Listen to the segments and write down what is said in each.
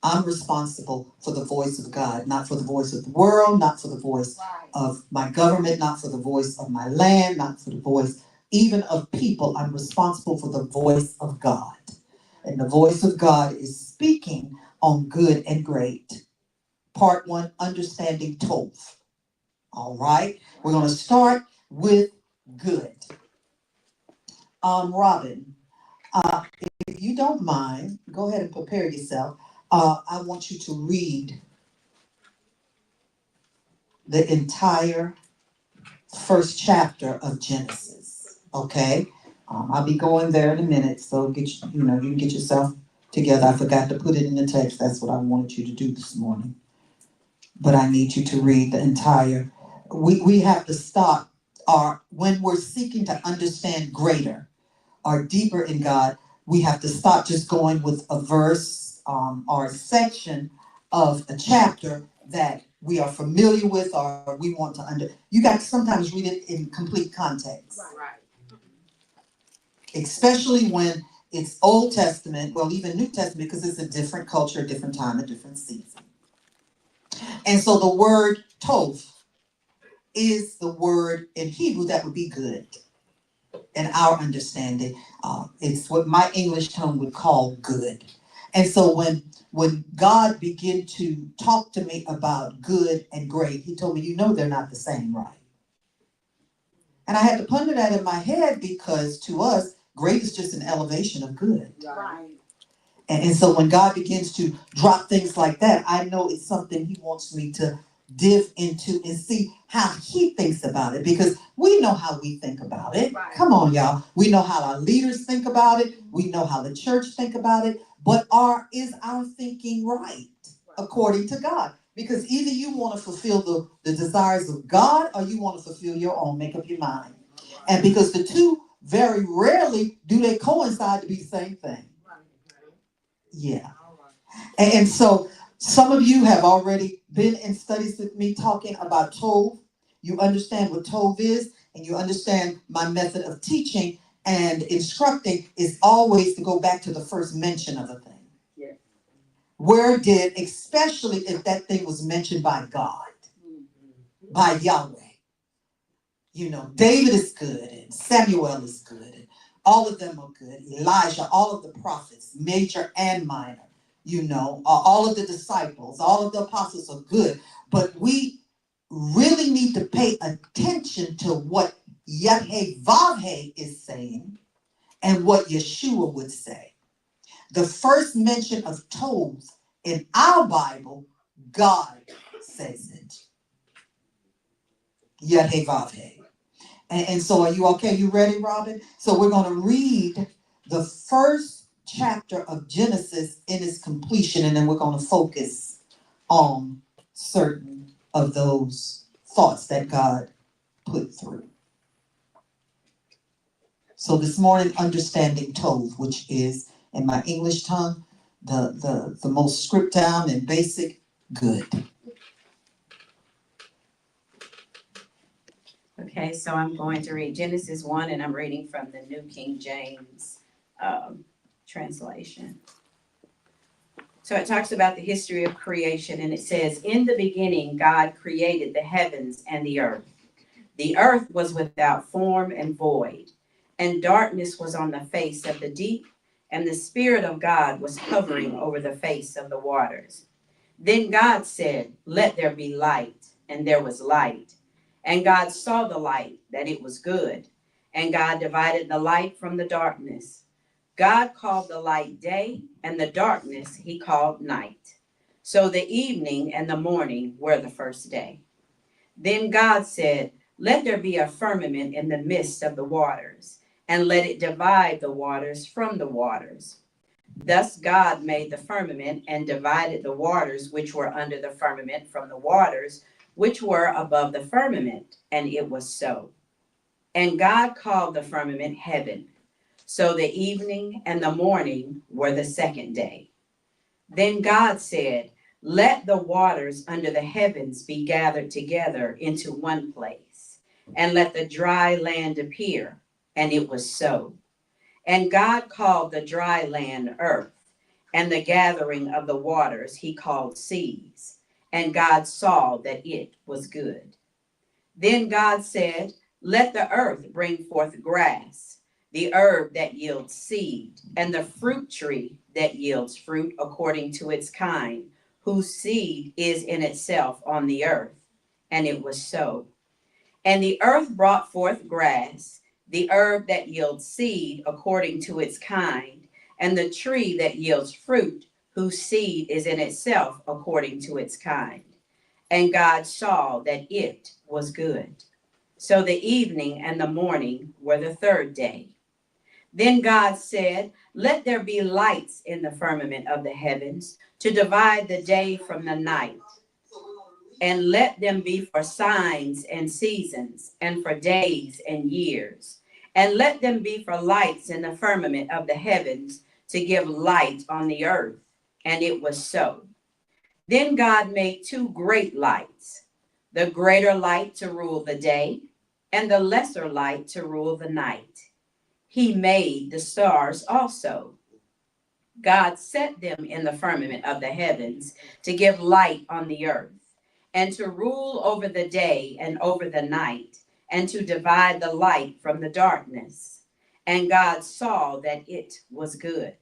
I'm responsible for the voice of God, not for the voice of the world, not for the voice of my government, not for the voice of my land, not for the voice even of people. I'm responsible for the voice of God. And the voice of God is speaking on good and great. Part one, understanding Tov. All right, we're going to start with good. Robin, uh, if you don't mind, go ahead and prepare yourself. I want you to read the entire first chapter of Genesis. Okay, I'll be going there in a minute, so you can get yourself together. I forgot to put it in the text. That's what I wanted you to do this morning. But I need you to read the entire. We have to stop when we're seeking to understand greater or deeper in God. We have to stop just going with a verse or a section of a chapter that we are familiar with or we want to you got to sometimes read it in complete context. Right. Especially when it's Old Testament, well, even New Testament, because it's a different culture, a different time, a different season. And so the word tov is the word in Hebrew that would be good. In our understanding, it's what my English tongue would call good. And so when God began to talk to me about good and great, he told me, they're not the same, right? And I had to ponder that in my head because to us, great is just an elevation of good. Right. And so when God begins to drop things like that, I know it's something he wants me to dive into and see how he thinks about it, because we know how we think about it. Right. Come on, y'all. We know how our leaders think about it. We know how the church think about it. But is our thinking right according to God? Because either you want to fulfill the desires of God or you want to fulfill your own, make up your mind. And because the two very rarely do they coincide to be the same thing. Yeah. And so some of you have already been in studies with me talking about Tov. You understand what Tov is, and you understand my method of teaching and instructing is always to go back to the first mention of a thing. Yeah. Where did, especially if that thing was mentioned by God, by Yahweh. David is good, and Samuel is good, and all of them are good. Elijah, all of the prophets, major and minor. All of the disciples, all of the apostles are good. But we really need to pay attention to what Yahweh is saying and what Yeshua would say. The first mention of Tov in our Bible, God says it. Yahweh. And so are you okay? You ready, Robin? So we're going to read the first chapter of Genesis in its completion, and then we're going to focus on certain of those thoughts that God put through. So this morning, understanding Tov, which is, in my English tongue, the most stripped down and basic good. Okay, so I'm going to read Genesis 1, and I'm reading from the New King James translation. So it talks about the history of creation, and it says, "In the beginning, God created the heavens and the earth. The earth was without form and void, and darkness was on the face of the deep, and the Spirit of God was hovering over the face of the waters. Then God said, 'Let there be light,' and there was light. And God saw the light, that it was good. And God divided the light from the darkness. God called the light day, and the darkness he called night. So the evening and the morning were the first day. Then God said, 'Let there be a firmament in the midst of the waters, and let it divide the waters from the waters.' Thus God made the firmament and divided the waters which were under the firmament from the waters which were above the firmament, and it was so. And God called the firmament heaven. So the evening and the morning were the second day. Then God said, 'Let the waters under the heavens be gathered together into one place, and let the dry land appear.' And it was so. And God called the dry land earth, and the gathering of the waters he called seas. And God saw that it was good. Then God said, let the earth bring forth grass, the herb that yields seed, and the fruit tree that yields fruit according to its kind, whose seed is in itself on the earth. And it was so. And the earth brought forth grass, the herb that yields seed according to its kind, and the tree that yields fruit, whose seed is in itself according to its kind. And God saw that it was good. So the evening and the morning were the third day. Then God said, let there be lights in the firmament of the heavens to divide the day from the night, and let them be for signs and seasons, and for days and years. And let them be for lights in the firmament of the heavens to give light on the earth. And it was so. Then God made two great lights, the greater light to rule the day, and the lesser light to rule the night. He made the stars also. God set them in the firmament of the heavens to give light on the earth, and to rule over the day and over the night, and to divide the light from the darkness. And God saw that it was good.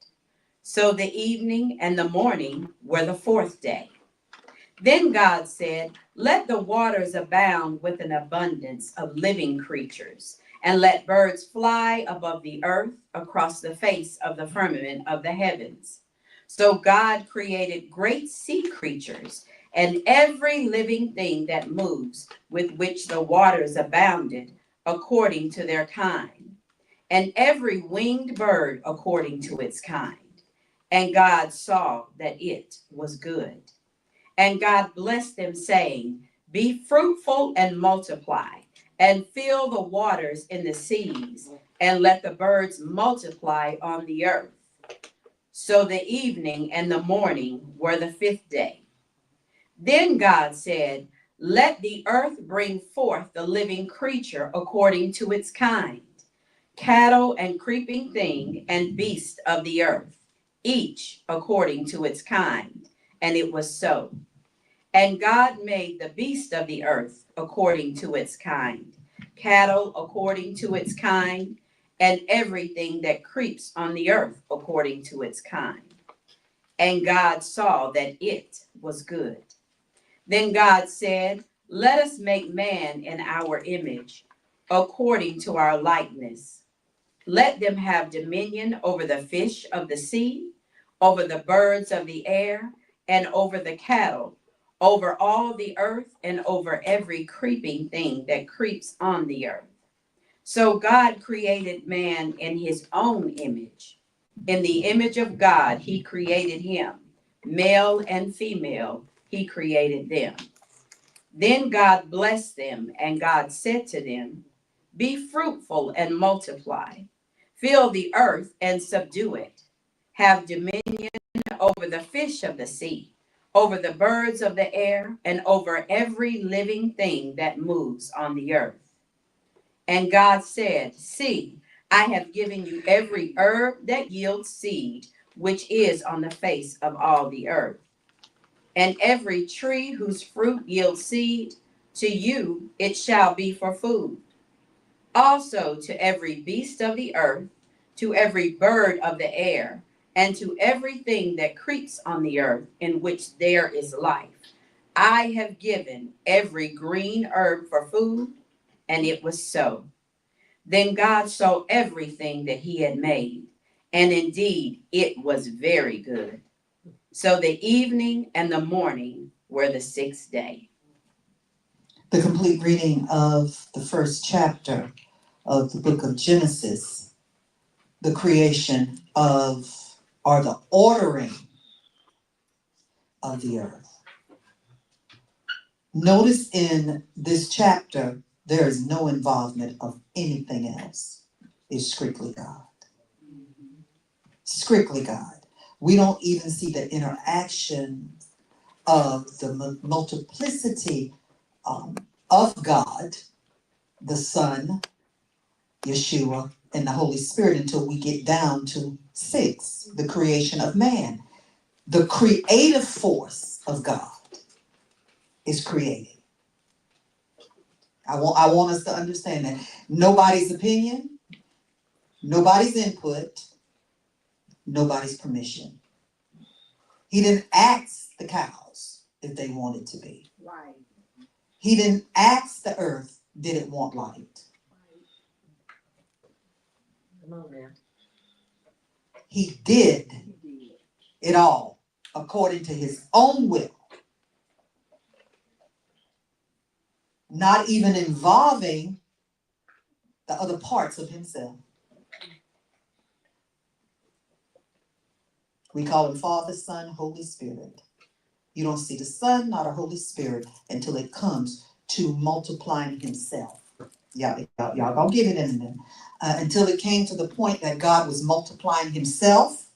So the evening and the morning were the fourth day. Then God said, let the waters abound with an abundance of living creatures, and let birds fly above the earth across the face of the firmament of the heavens. So God created great sea creatures and every living thing that moves, with which the waters abounded according to their kind, and every winged bird according to its kind. And God saw that it was good. And God blessed them, saying, be fruitful and multiply, and fill the waters in the seas, and let the birds multiply on the earth. So the evening and the morning were the fifth day. Then God said, let the earth bring forth the living creature according to its kind, cattle and creeping thing and beast of the earth, each according to its kind. And it was so. And God made the beast of the earth according to its kind, cattle according to its kind, and everything that creeps on the earth according to its kind. And God saw that it was good. Then God said, let us make man in our image, according to our likeness. Let them have dominion over the fish of the sea, over the birds of the air, and over the cattle, over all the earth, and over every creeping thing that creeps on the earth. So God created man in his own image. In the image of God, he created him. Male and female, he created them. Then God blessed them, and God said to them, be fruitful and multiply. Fill the earth and subdue it. Have dominion over the fish of the sea, over the birds of the air, and over every living thing that moves on the earth. And God said, see, I have given you every herb that yields seed, which is on the face of all the earth, and every tree whose fruit yields seed, to you it shall be for food. Also to every beast of the earth, to every bird of the air, and to everything that creeps on the earth in which there is life, I have given every green herb for food. And it was so. Then God saw everything that he had made, and indeed it was very good. So the evening and the morning were the sixth day. The complete reading of the first chapter of the book of Genesis, the creation of, or the ordering of the earth. Notice in this chapter, there is no involvement of anything else. It's strictly God. Strictly God. We don't even see the interaction of the multiplicity of God, the Son, Yeshua, and the Holy Spirit until we get down to 6, the creation of man. The creative force of God is created. I want us to understand that. Nobody's opinion, nobody's input, nobody's permission. He didn't ask the cows if they wanted to be. Right. He didn't ask the earth, did it want light? Come on now. He did it all according to his own will, not even involving the other parts of himself. We call him Father, Son, Holy Spirit. You don't see the Son, not a Holy Spirit, until it comes to multiplying himself. Y'all gonna get it in a minute. Until it came to the point that God was multiplying himself,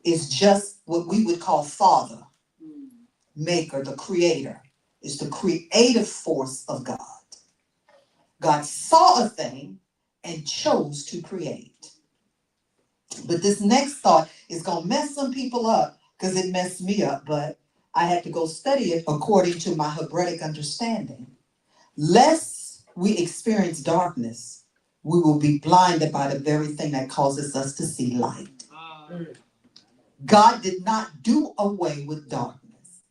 is just what we would call Father, Maker, the Creator. It's the creative force of God. God saw a thing and chose to create. But this next thought is going to mess some people up, because it messed me up, but I had to go study it according to my Hebraic understanding. Lest we experience darkness, we will be blinded by the very thing that causes us to see light. God did not do away with darkness.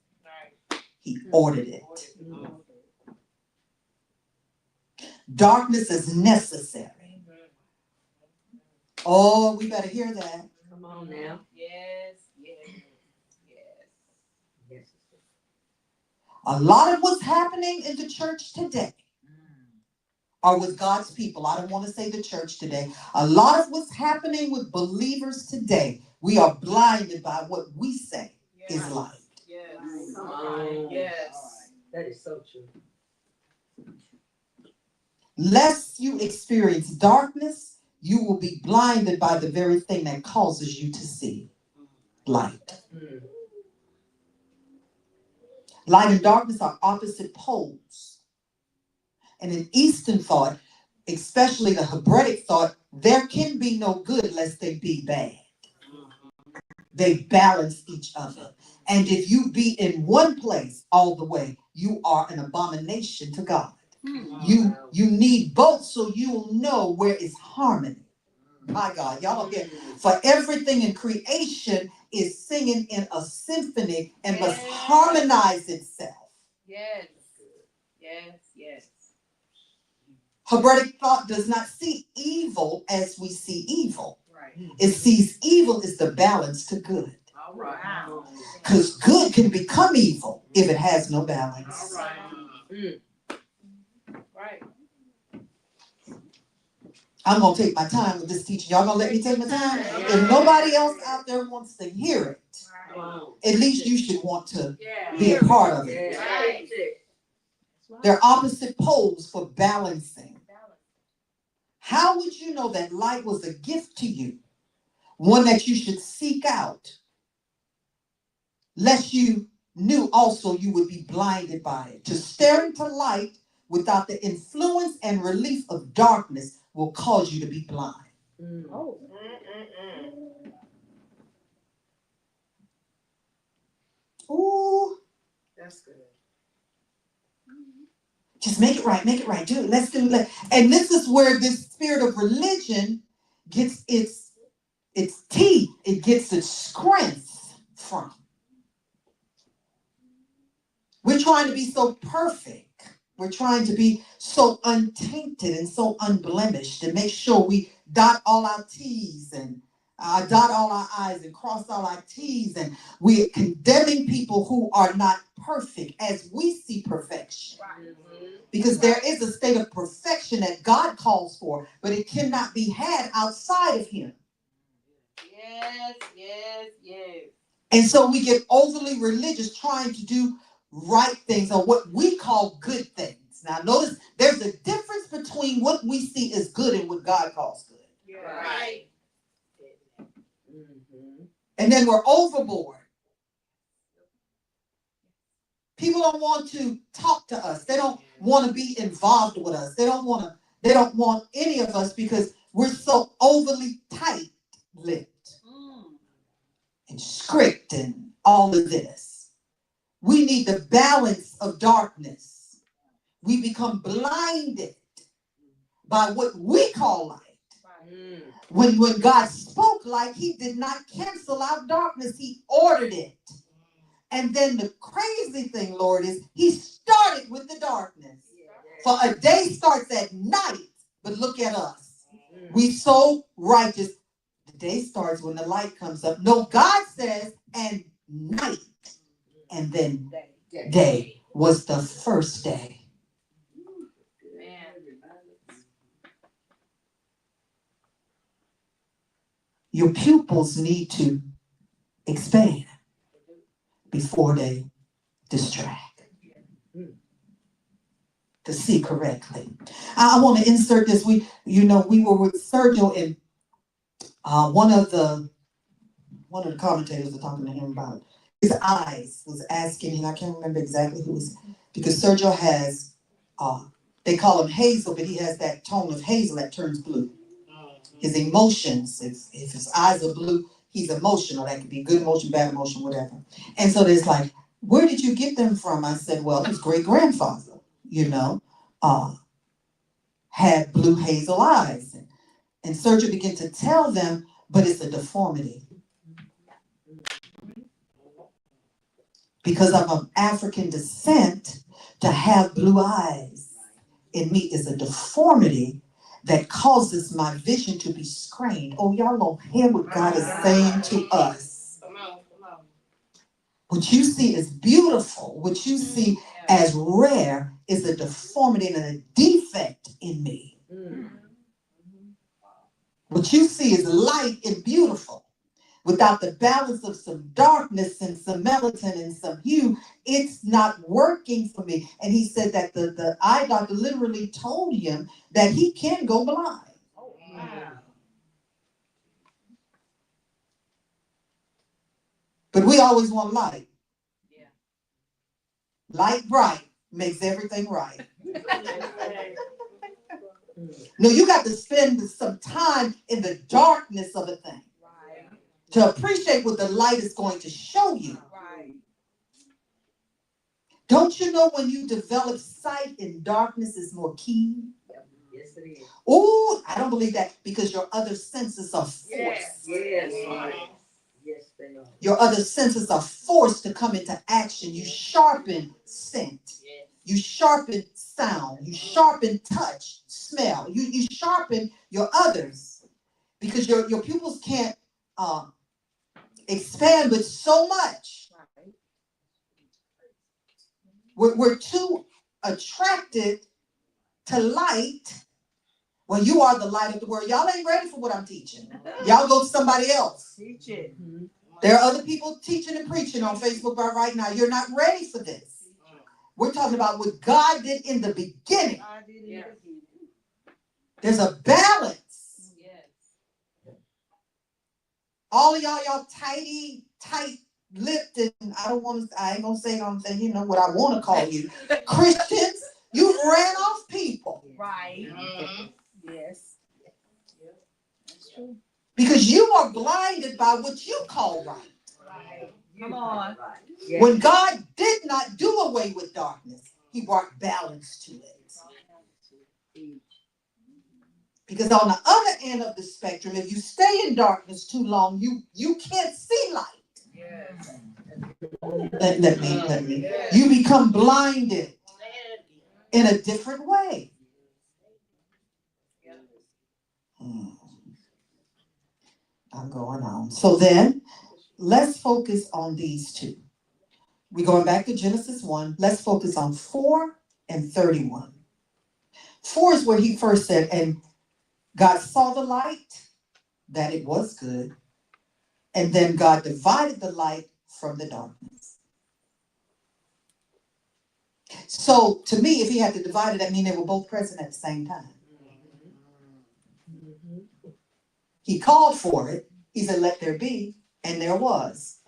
He ordered it. Darkness is necessary. Oh, we better hear that. Come on now. Yes, yes, yes. A lot of what's happening in the church today, or with God's people, I don't want to say the church today, a lot of what's happening with believers today, we are blinded by what we say is light. Yes. Come on. Yes. That is so true. Lest you experience darkness, you will be blinded by the very thing that causes you to see light. Light and darkness are opposite poles. And in Eastern thought, especially the Hebraic thought, there can be no good lest they be bad. They balance each other. And if you be in one place all the way, you are an abomination to God. You need both so you'll know where is harmony. My God, y'all don't get it. For everything in creation is singing in a symphony and must harmonize itself. Yes. Yes, yes. Hebraic thought does not see evil as we see evil. Right. It sees evil as the balance to good. All right. Because good can become evil if it has no balance. All right. Right. I'm going to take my time with this teaching. Y'all going to let me take my time? If nobody else out there wants to hear it, at least you should want to be a part of it. Right. They're opposite poles for balancing. How would you know that light was a gift to you? One that you should seek out, lest you knew also you would be blinded by it. To stare into light without the influence and relief of darkness will cause you to be blind. Oh. Ooh, That's good. just make it right, do it, let's do it. And this is where this spirit of religion gets its teeth, it gets its strength from. We're trying to be so perfect. We're trying to be so untainted and so unblemished and make sure we dot all our T's and dot all our I's and cross all our T's. And we're condemning people who are not perfect as we see perfection. Because there is a state of perfection that God calls for, but it cannot be had outside of him. Yes, yes, yes. And so we get overly religious trying to do right things or what we call good things. Now notice there's a difference between what we see as good and what God calls good. Yeah. Right. And then we're overboard. People don't want to talk to us. They don't want to be involved with us. They don't want any of us because we're so overly tight-lipped. script and all of this. We need the balance of darkness. We become blinded by what we call light. Mm. When God spoke light, he did not cancel out darkness. He ordered it. And then the crazy thing, Lord, is he started with the darkness. For a day starts at night, but look at us. We so righteous. The day starts when the light comes up. No, God says, and night. And then day was the first day. Your pupils need to expand before they distract. To see correctly. I want to insert this. We were with Sergio, and one of the commentators was talking to him about his eyes, was asking him, I can't remember exactly who was, because Sergio has, they call him hazel, but he has that tone of hazel that turns blue. His emotions, if his eyes are blue, he's emotional. That could be good emotion, bad emotion, whatever. And so there's like, where did you get them from? I said, well, his great-grandfather, had blue hazel eyes. And Sergio began to tell them, but it's a deformity. Because I'm of African descent, to have blue eyes in me is a deformity that causes my vision to be strained. Oh, y'all don't hear what God is saying to us. What you see is beautiful. What you see as rare is a deformity and a defect in me. What you see is light and beautiful. Without the balance of some darkness and some melatonin and some hue, it's not working for me. And he said that the eye doctor literally told him that he can go blind. Oh, wow. But we always want light. Yeah. Light bright makes everything right. No, you got to spend some time in the darkness of a thing. To appreciate what the light is going to show you. Right. Don't you know when you develop sight in darkness is more keen? Yes, it is. Oh, I don't believe that, because your other senses are forced. Yes. Yes, they are. Your other senses are forced to come into action. You sharpen scent. Yes. You sharpen sound. You sharpen touch, smell. You sharpen your others, because your pupils can't expand with so much. We're too attracted to light. Well, you are the light of the world. Y'all ain't ready for what I'm teaching. Y'all go to somebody else. Teach it. There are other people teaching and preaching on Facebook right now. You're not ready for this. We're talking about what God did in the beginning. There's a balance. All of y'all tight-lipped, and I ain't gonna say anything, you know what I want to call you. Christians, you ran off people. Right. Yes. That's true. Because you are blinded by what you call right. Right. Come on. When God did not do away with darkness, he brought balance to it. Because on the other end of the spectrum, if you stay in darkness too long, you can't see light. Yes. Let me. You become blinded in a different way. I'm going on. So then, let's focus on these two. We're going back to Genesis 1. Let's focus on 4 and 31. 4 is where he first said, and God saw the light, that it was good. And then God divided the light from the darkness. So to me, if he had to divide it, that means they were both present at the same time. He called for it. He said, let there be. And there was.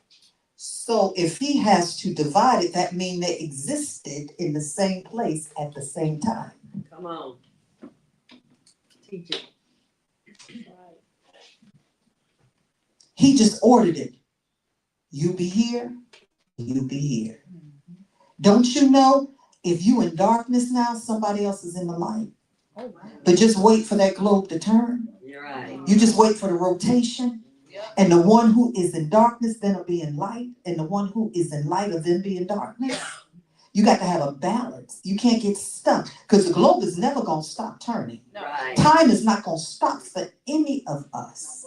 So if he has to divide it, that means they existed in the same place at the same time. Come on. Teach it. He just ordered it. You be here, you be here. Don't you know if you in darkness now, somebody else is in the light. Oh, wow. But just wait for that globe to turn. You're right. You just wait for the rotation. And the one who is in darkness then will be in light. And the one who is in light will then be in darkness. You got to have a balance. You can't get stuck because the globe is never going to stop turning. Right. Time is not going to stop for any of us.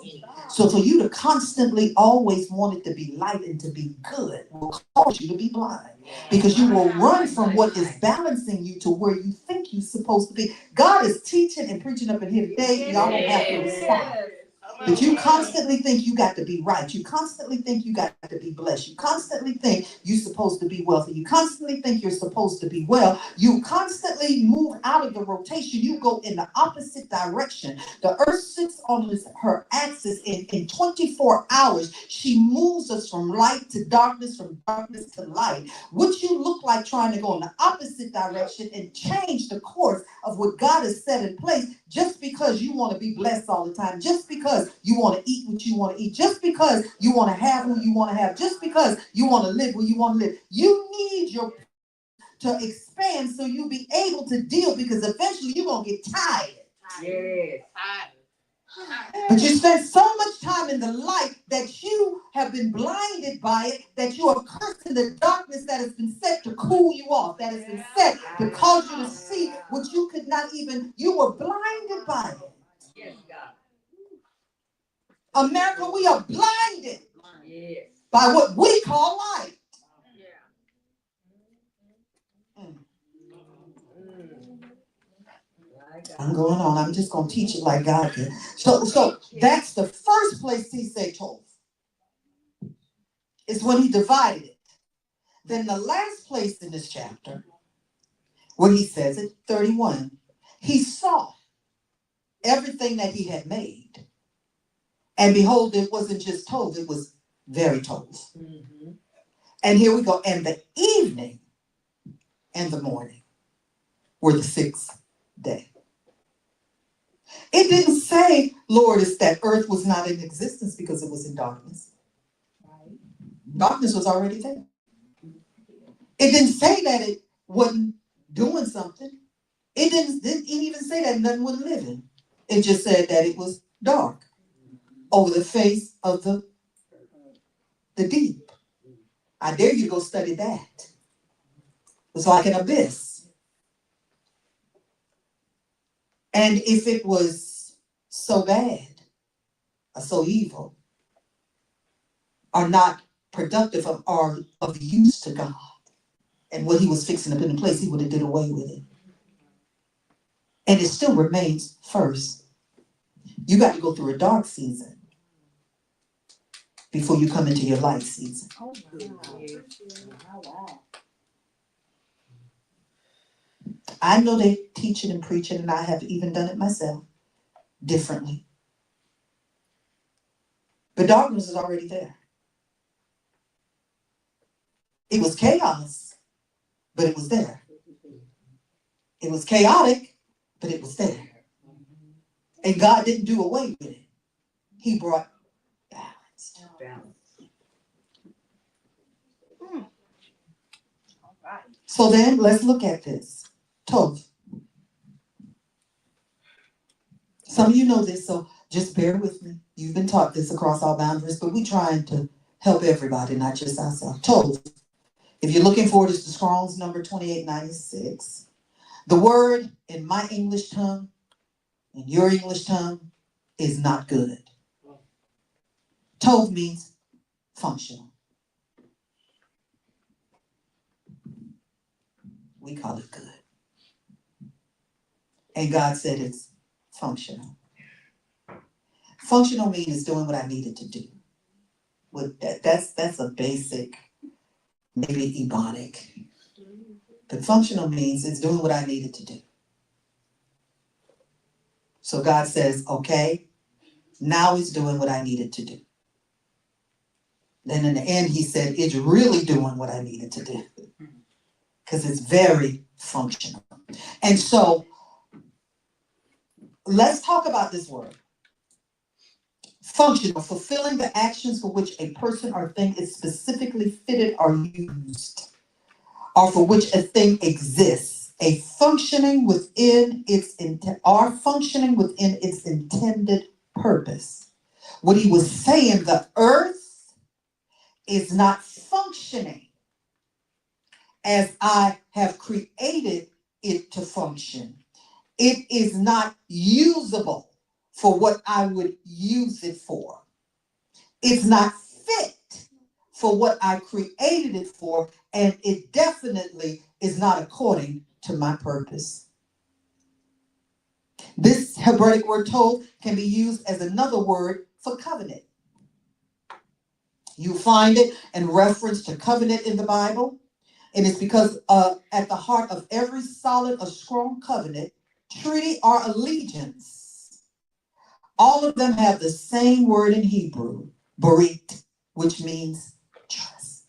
So for you to constantly always want it to be light and to be good will cause you to be blind. Because you will run from what is balancing you to where you think you're supposed to be. God is teaching and preaching up in here today. Y'all don't have to respond. But you constantly think you got to be right. You constantly think you got to be blessed. You constantly think you're supposed to be wealthy. You constantly think you're supposed to be well. You constantly move out of the rotation. You go in the opposite direction. The earth sits on her axis in 24 hours. She moves us from light to darkness, from darkness to light. Would you look like trying to go in the opposite direction and change the course of what God has set in place just because you want to be blessed all the time, just because you want to eat what you want to eat, just because you want to have who you want to have, just because you want to live where you want to live? You need to expand so you'll be able to deal, because eventually you're going to get tired. Yes. But you spend so much time in the light that you have been blinded by it, that you are cursed in the darkness that has been set to cool you off, that has been set to cause you to see what you could not even, you were blinded by it. Yes, God. America, we are blinded Yes. by what we call light. I'm going on. I'm just going to teach it like God did. So that's the first place he said told. Is when he divided it. Then the last place in this chapter, where he says it, 31, he saw everything that he had made. And behold, it wasn't just told, it was very told. Mm-hmm. And here we go. And the evening and the morning were the sixth day. It didn't say, Lord, it's that earth was not in existence because it was in darkness. Darkness was already there. It didn't say that it wasn't doing something. It didn't even say that nothing was living. It just said that it was dark over the face of the deep. I dare you to go study that. It was like an abyss. And if it was so bad or so evil or not productive or of use to God and what he was fixing to put in place, he would have did away with it. And it still remains first. You got to go through a dark season before you come into your light season. Oh, wow. I know they teach it and preach it, and I have even done it myself differently. But darkness is already there. It was chaos, but it was there. It was chaotic, but it was there. And God didn't do away with it. He brought balance. So then let's look at this. Tov. Some of you know this, so just bear with me. You've been taught this across all boundaries, but we're trying to help everybody, not just ourselves. Tov. If you're looking for it, it's the Strong's number 2896. The word in my English tongue and your English tongue is not good. Tov means functional. We call it good. And God said it's functional. Functional means it's doing what I needed to do. That's a basic, maybe Ebonic. But functional means it's doing what I needed to do. So God says, okay, now it's doing what I needed to do. Then in the end, he said, it's really doing what I needed to do. Because it's very functional. And so, let's talk about this word. Functional, fulfilling the actions for which a person or thing is specifically fitted or used, or for which a thing exists. A functioning within its functioning within its intended purpose. What he was saying, the earth is not functioning as I have created it to function. It is not usable for what I would use it for. It's not fit for what I created it for, and it definitely is not according to my purpose. This Hebraic word tov can be used as another word for covenant. You find it in reference to covenant in the Bible, and it's because at the heart of every solid or strong covenant, treaty, or allegiance, all of them have the same word in Hebrew, barit, which means trust.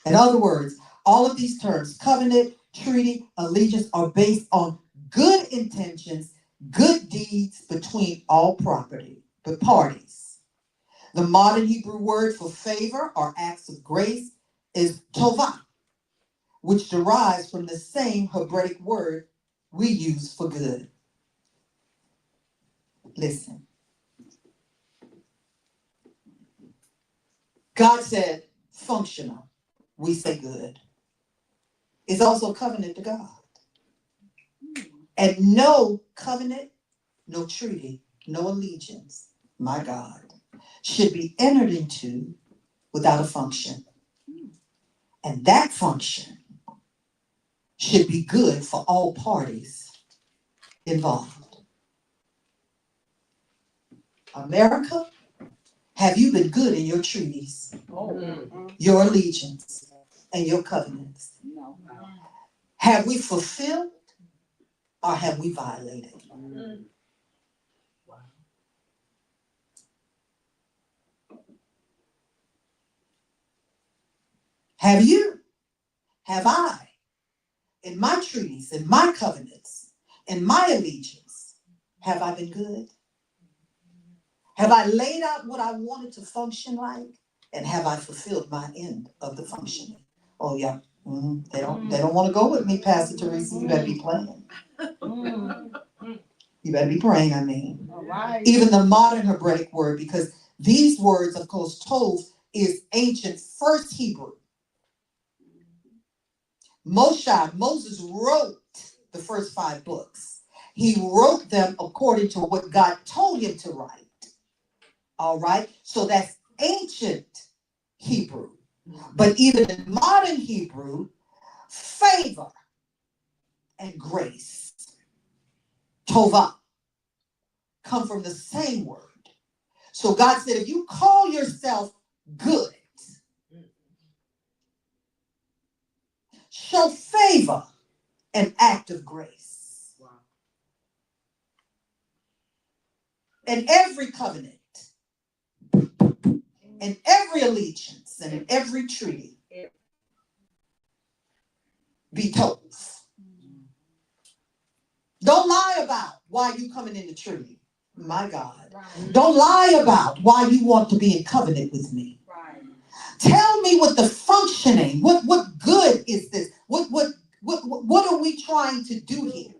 In other words, all of these terms, covenant, treaty, allegiance, are based on good intentions, good deeds between all parties. The modern Hebrew word for favor or acts of grace is tovah, which derives from the same Hebraic word we use for good. Listen. God said functional. We say good. It's also covenant to God. And no covenant, no treaty, no allegiance, my God, should be entered into without a function. And that function should be good for all parties involved. America, have you been good in your treaties, your allegiance, and your covenants? No. Have we fulfilled or have we violated? Have you? Have I? In my treaties, in my covenants, in my allegiance, have I been good? Have I laid out what I wanted to function like? And have I fulfilled my end of the functioning? Oh yeah. They don't want to go with me, Pastor Teresa. You better be playing. You better be praying, I mean. All right. Even the modern Hebraic word, because these words, of course, tov is ancient First Hebrew. Moses wrote the first 5 books. He wrote them according to what God told him to write. All right? So that's ancient Hebrew. But even in modern Hebrew, favor and grace, tovah, come from the same word. So God said, if you call yourself good, show favor and act of grace. Wow. In every covenant, in every allegiance, and in every treaty, be told. Don't lie about why you coming in the treaty. My God. Don't lie about why you want to be in covenant with me. Right. Tell me what the functioning, what good is this? What are we trying to do here?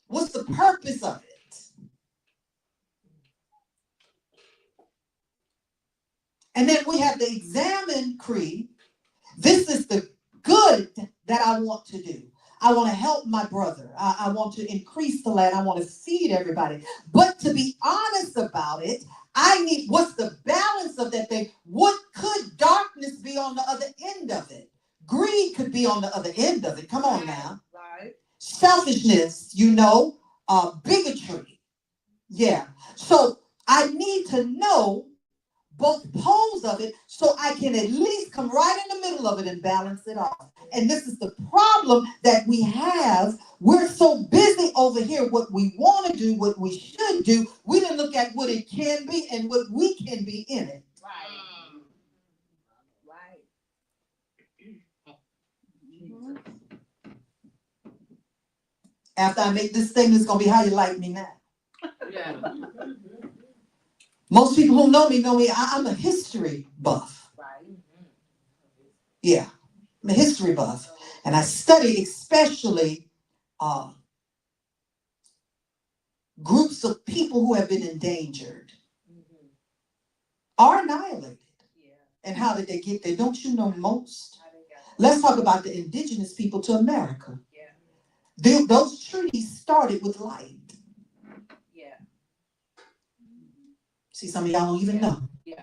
What's the purpose of it? And then we have the examine creed. This is the good that I want to do. I want to help my brother. I want to increase the land. I want to feed everybody. But to be honest about it, I need, what's the balance of that thing? What could darkness be on the other end of it? Greed could be on the other end of it. Come on now. Right. Selfishness, bigotry. Yeah. So I need to know both poles of it so I can at least come right in the middle of it and balance it off. And this is the problem that we have. We're so busy over here, what we want to do, what we should do. We didn't look at what it can be and what we can be in it. Right. After I make this thing, it's gonna be how you like me now. Yeah. Most people who know me, I'm a history buff. Right. Yeah, I'm a history buff. And I study especially groups of people who have been endangered or annihilated. Yeah. And how did they get there? Don't you know most? How they got it. Let's talk about the indigenous people to America. Yeah. Those treaties started with light. Yeah. See, some of y'all don't even know. Yeah.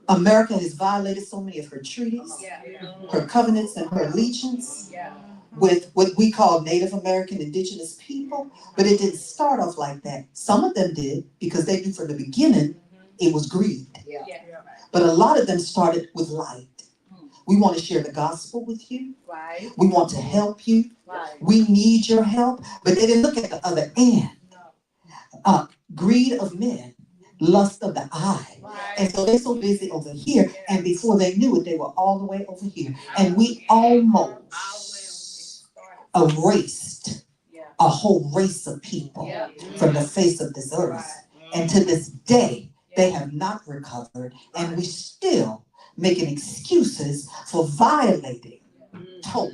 America has violated so many of her treaties, Yeah. her covenants, and her allegiance Yeah. with what we call Native American indigenous people, but it didn't start off like that. Some of them did because they knew from the beginning it was greed. Yeah. But a lot of them started with light. We want to share the gospel with you. Right. We want to help you. Right. We need your help. But they didn't look at the other end. Greed of men, lust of the eye. And so they're so busy over here, and before they knew it, they were all the way over here. And we almost erased a whole race of people from the face of this earth. And to this day, they have not recovered, and we still making excuses for violating Toth,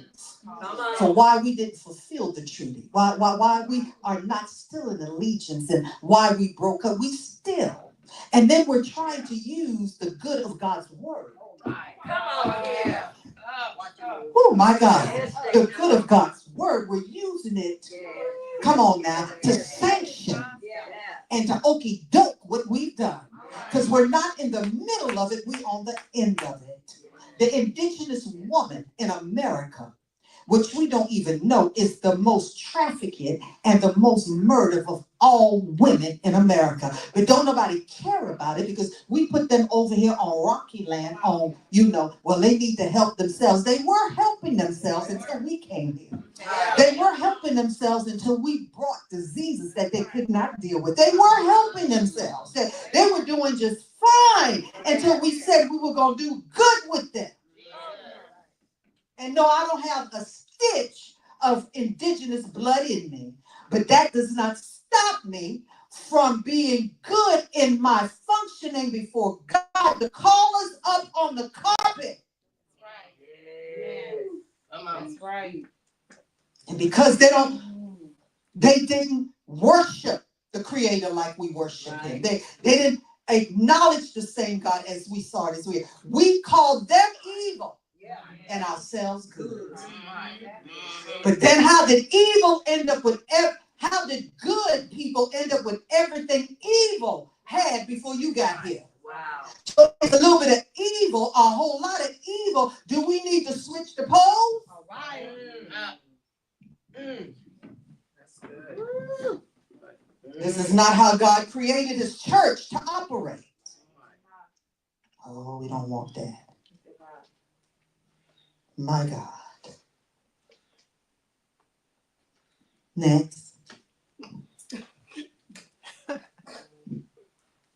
for why we didn't fulfill the treaty, why we are not still in allegiance, and why we broke up. We still, and then we're trying to use the good of God's word. Oh my God, the good of God's word, we're using it, come on now, to sanction and to okey doke what we've done. Because we're not in the middle of it, we're on the end of it. The indigenous woman in America, which we don't even know, is the most trafficked and the most murdered of all women in America. But don't nobody care about it because we put them over here on rocky land on, well, they need to help themselves. They were helping themselves until we came here. They were helping themselves until we brought diseases that they could not deal with. They were helping themselves. They were doing just fine until we said we were going to do good with them. And no, I don't have a stitch of indigenous blood in me, but that does not stop me from being good in my functioning before God to call us up on the carpet. That's right. And because they didn't worship the Creator like we worship Him. They didn't acknowledge the same God as we saw it as we called them evil and ourselves good. But then how did evil end up with how did good people end up with everything evil had before you got here? Wow. So it's a little bit of evil, a whole lot of evil. Do we need to switch the poles? All right. That's good. This is not how God created His church to operate. Oh, we don't want that. My God. Next.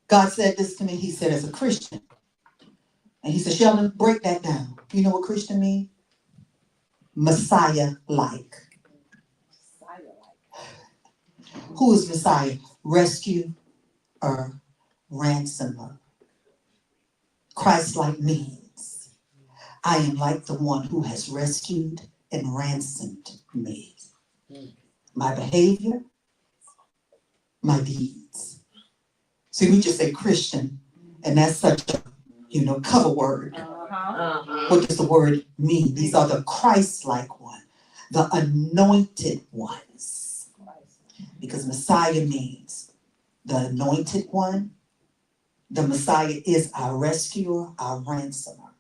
God said this to me. He said, as a Christian. And He said, Sheldon, break that down. You know what Christian means? Messiah-like. Who is Messiah? Rescuer, ransomer. Christ-like means I am like the one who has rescued and ransomed me. My behavior, my deeds. See, we just say Christian, and that's such a, cover word. What does the word mean? These are the Christ-like one, the anointed ones. Because Messiah means the anointed one. The Messiah is our rescuer, our ransomer,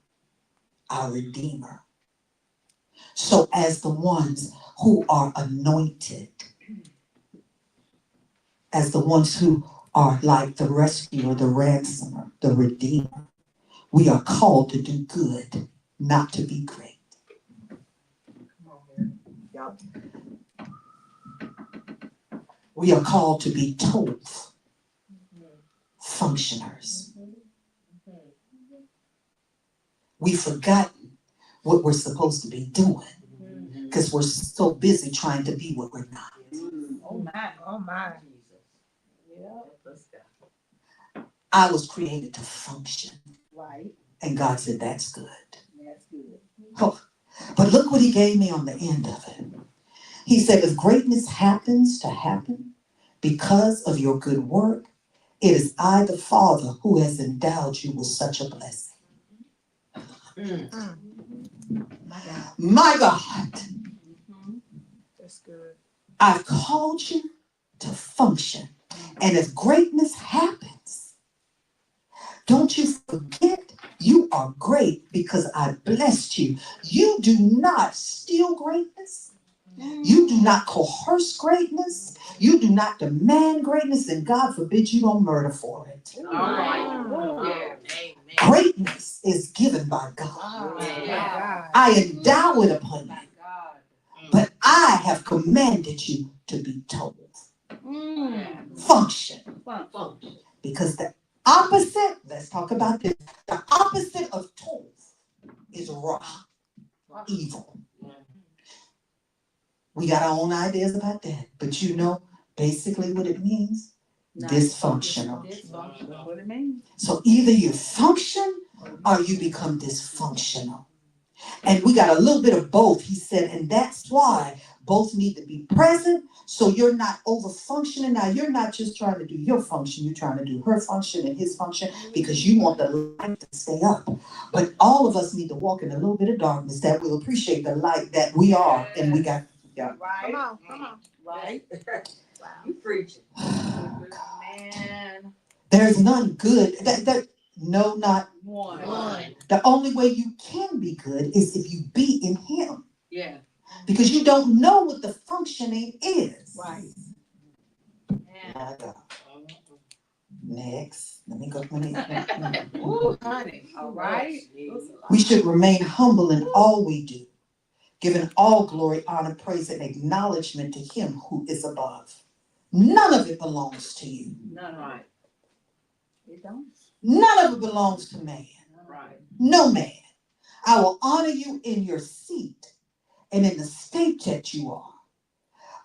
our redeemer. So as the ones who are anointed, as the ones who are like the rescuer, the ransomer, the redeemer, we are called to do good, not to be great. We are called to be Toth functioners. We've forgotten what we're supposed to be doing because we're so busy trying to be what we're not. Oh my. Yeah. Let's go. I was created to function. Right. And God said, that's good. That's good. Oh, but look what he gave me on the end of it. He said, if greatness happens to happen because of your good work, it is I, the Father, who has endowed you with such a blessing. My God. My God, That's good. I've called you to function. And if greatness happens, don't you forget you are great because I blessed you. You do not steal greatness. You do not coerce greatness. You do not demand greatness, and God forbid you don't murder for it. All right. Amen. Greatness is given by God. Oh, Yeah. God. I endow it upon you, My God. but I have commanded you to be told. Function. Function. Because the opposite, let's talk about this, the opposite of tov is ra, evil. We got our own ideas about that, but you know basically what it means? Dysfunctional. Dysfunction. That's what it means. So either you function or you become dysfunctional. And we got a little bit of both, he said, and that's why both need to be present so you're not over functioning. Now, you're not just trying to do your function, you're trying to do her function and his function because you want the light to stay up. But all of us need to walk in a little bit of darkness that will appreciate the light that we are and we got. Yeah. Right. Come on. Right. Wow. You preaching. Man. There's none good. No, not One. the only way you can be good is if you be in him. Yeah. Because you don't know what the functioning is. Right. My God. Next. Let me go. Ooh, honey. All right. We should remain humble in all we do, giving all glory, honor, praise, and acknowledgement to him who is above. None of it belongs to you. None. Right. It don't. None of it belongs to man. Right. No man. I will honor you in your seat and in the state that you are.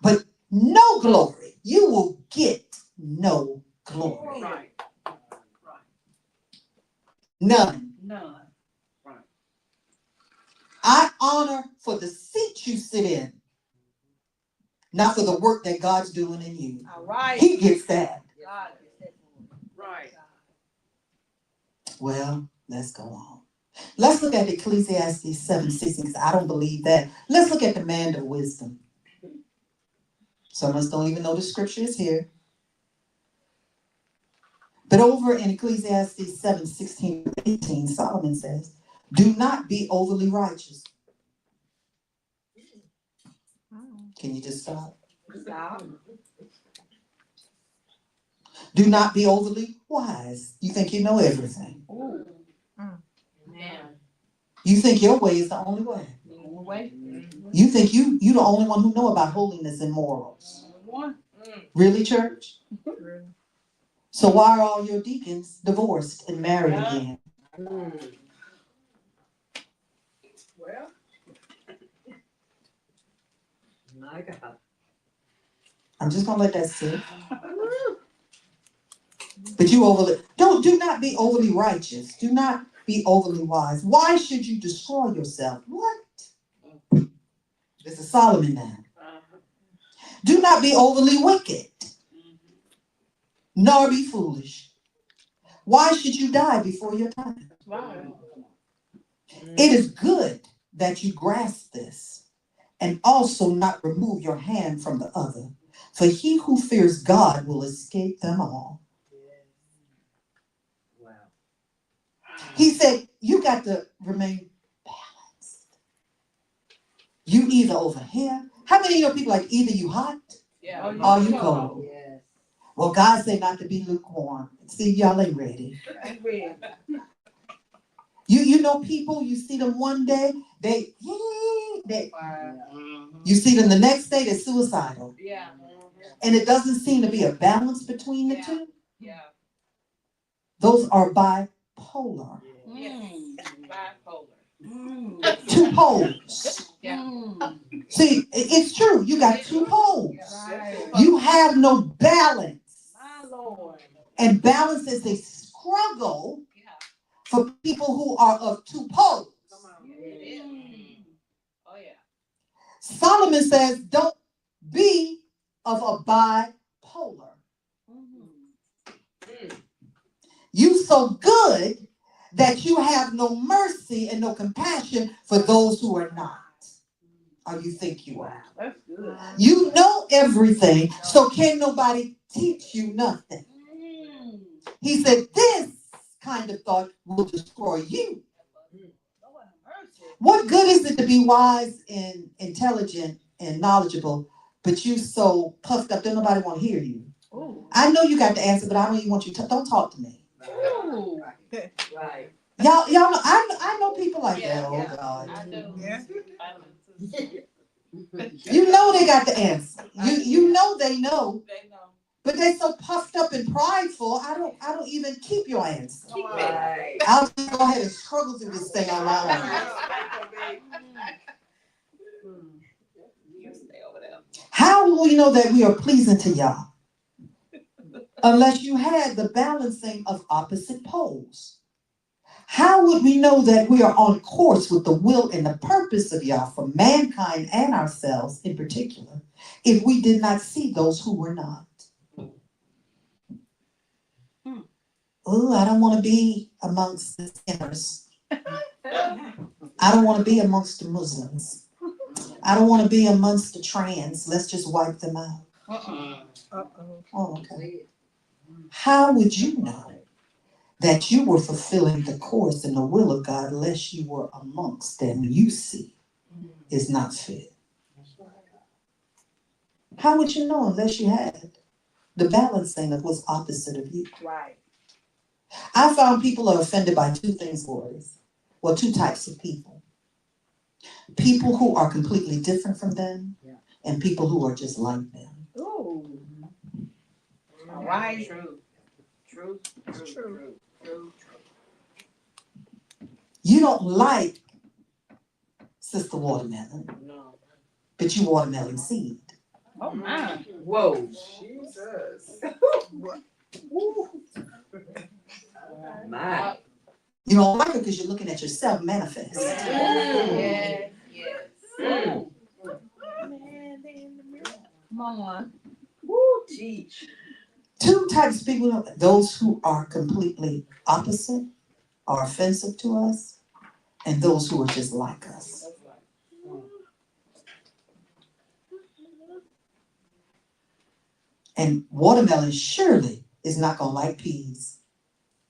But no glory. You will get no glory. Right. None. None. Right. I honor for the seat you sit in, not for the work that God's doing in you. All right. He gets that. God gets that. Right. Well, let's go on. Let's look at Ecclesiastes 7:16, because I don't believe that. Let's look at the man of wisdom. Some of us don't even know the scripture is here. But over in Ecclesiastes 7:16-18, Solomon says, do not be overly righteous. Can you just stop? Stop. Do not be overly wise. You think you know everything. Ooh. Man. You think your way is the only way. Wait. You think you the only one who know about holiness and morals. One. Really, church? So why are all your deacons divorced and married again? Well. My God. I'm just gonna let that sit. But do not be overly righteous. Do not be overly wise. Why should you destroy yourself? What? This is Solomon now. Do not be overly wicked, nor be foolish. Why should you die before your time? It is good that you grasp this and also not remove your hand from the other. For he who fears God will escape them all. Wow. He said, you got to remain balanced. You either over here. How many of your people like either you hot Yeah. or you cold? Yes. Well, God said not to be lukewarm. See, y'all ain't ready. You know people, you see them one day, they you see them the next day, they're suicidal. Yeah. And it doesn't seem to be a balance between the two. Yeah. Those are bipolar. Yes. Bipolar. Two poles. Yeah. See, it's true. You got two poles. Right. You have no balance. My Lord. And balance is a struggle Yeah. for people who are of two poles. Oh yeah. Solomon says, don't be of a bipolar. You so good that you have no mercy and no compassion for those who are not. Or you think you are. That's good. You know everything, so can nobody teach you nothing. He said, this kind of thought will destroy you. Lord have mercy. What good is it to be wise and intelligent and knowledgeable, but you so puffed up that nobody want to hear you? Ooh. I know you got the answer, but I don't even want you to. Don't talk to me. Ooh. Right. Y'all know. I know people like that. Oh Yeah. God. I do. Yeah. You know they got the answer. You know they know, They know. but they so puffed up and prideful. I don't even keep your answer. Right. I'll just go ahead and struggle through this thing on my own. You stay over there. How will we know that we are pleasing to y'all? Unless you had the balancing of opposite poles. How would we know that we are on course with the will and the purpose of Yah for mankind and ourselves in particular, if we did not see those who were not? Oh, I don't want to be amongst the sinners. I don't want to be amongst the Muslims. I don't want to be amongst the trans. Let's just wipe them out. Oh, okay. How would you know that you were fulfilling the course and the will of God unless you were amongst them you see is not fit? How would you know unless you had the balancing that was opposite of you? Right. I found people are offended by two things, boys. Well, two types of people. People who are completely different from them, and people who are just like them. Ooh. All right. True. True. You don't like Sister Watermelon, No. but you watermelon seed. Oh my. Whoa. Jesus. My. You don't like her because you're looking at yourself manifest. Yes. Yes. Mm. Come on. Woo. Teach. Two types of people, those who are completely opposite, are offensive to us, and those who are just like us. And watermelon surely is not going to like peas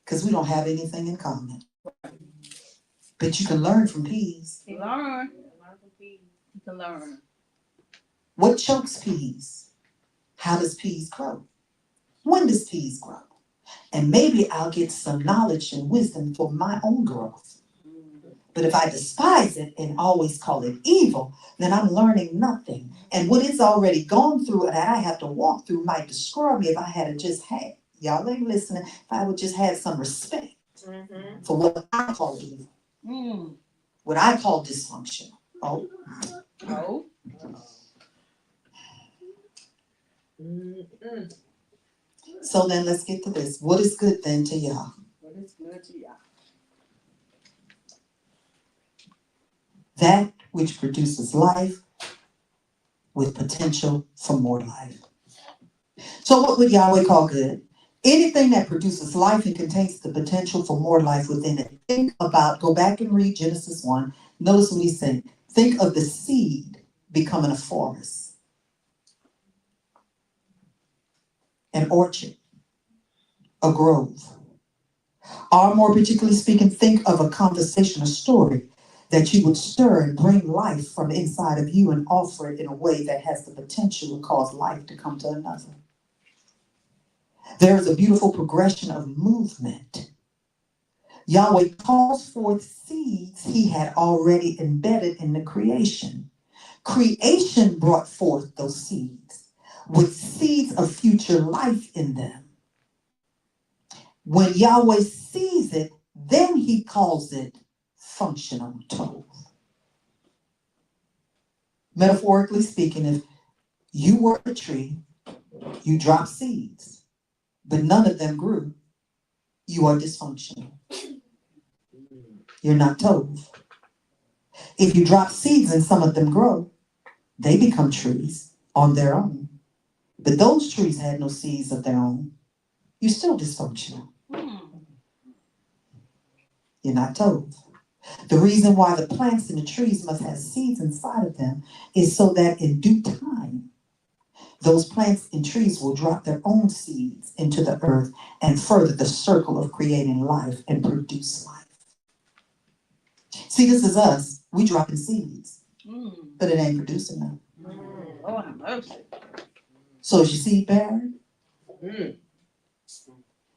because we don't have anything in common. But you can learn from peas. Learn. You can learn. What chokes peas? How does peas grow? When does peas grow? And maybe I'll get some knowledge and wisdom for my own growth. But if I despise it and always call it evil, then I'm learning nothing. And what it's already gone through and I have to walk through might destroy me if I had just had, y'all ain't listening, if I would just have some respect for what I call evil, what I call dysfunctional. Oh, Oh. so then let's get to this. What is good then to y'all? What is good to y'all? That which produces life with potential for more life. So what would Yahweh call good? Anything that produces life and contains the potential for more life within it. Think about, go back and read Genesis 1. Notice what he's saying. Think of the seed becoming a forest, an orchard, a grove. Or more particularly speaking, think of a conversation, a story that you would stir and bring life from inside of you and offer it in a way that has the potential to cause life to come to another. There is a beautiful progression of movement. Yahweh calls forth seeds he had already embedded in the creation. Creation brought forth those seeds with seeds of future life in them. When Yahweh sees it, then he calls it functional tov. Metaphorically speaking, if you were a tree, you dropped seeds, but none of them grew, you are dysfunctional. You're not tov. If you drop seeds and some of them grow, they become trees on their own. But those trees had no seeds of their own. You're still dysfunctional. You're not tov. The reason why the plants and the trees must have seeds inside of them is so that in due time, those plants and trees will drop their own seeds into the earth and further the circle of creating life and produce life. See, this is us. We dropping seeds, but it ain't producing them. Lord have mercy. So is your seed barren?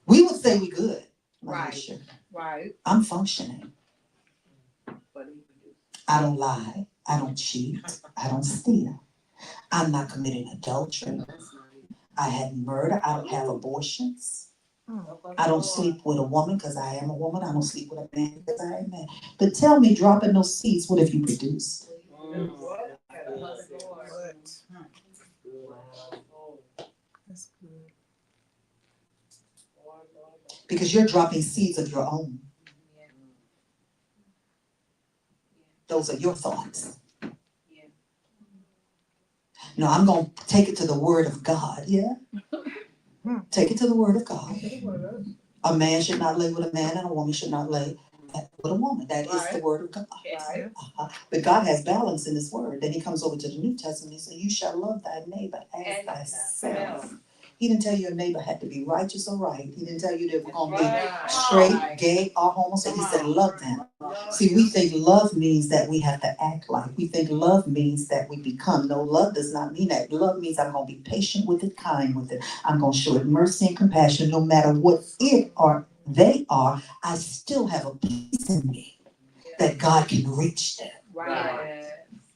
We would say we good. Right. Sure. Right. I'm functioning. But I don't lie. I don't cheat. I don't steal. I'm not committing adultery. I had murder. I don't have abortions. I don't sleep with a woman because I am a woman. I don't sleep with a man because I am a man. But tell me, dropping those seeds, what have you produced? That's good. Because you're dropping seeds of your own. Those are your thoughts. No, I'm going to take it to the word of God. Yeah? Take it to the word of God. A man should not lay with a man and a woman should not lay with a woman. That is the word of God. Right. But God has balance in his word. Then he comes over to the New Testament and says, you shall love thy neighbor as thyself. He didn't tell you your neighbor had to be righteous or right. He didn't tell you that we're going to be straight, gay, or homosexual. He said love them. See, we think love means that we have to act like. We think love means that we become. No, love does not mean that. Love means I'm going to be patient with it, kind with it. I'm going to show it mercy and compassion no matter what it or they are. I still have a piece in me that God can reach them. Right.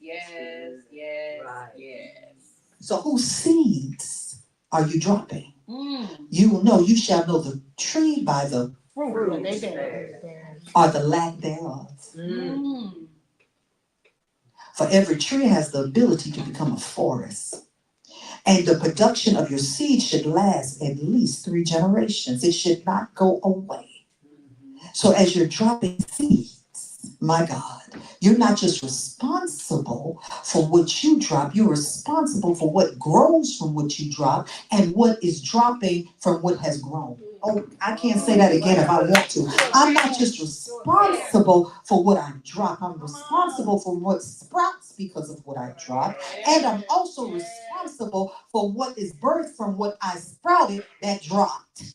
Yes. So whose seeds are you dropping? You will know, you shall know the tree by the Fruit. or the lack thereof. For every tree has the ability to become a forest. And the production of your seed should last at least 3 generations. It should not go away. So as you're dropping seeds, my God, you're not just responsible for what you drop, you're responsible for what grows from what you drop and what is dropping from what has grown. Oh, I can't say that again if I want to. I'm not just responsible for what I drop. I'm responsible for what sprouts because of what I drop. And I'm also responsible for what is birthed from what I sprouted that dropped.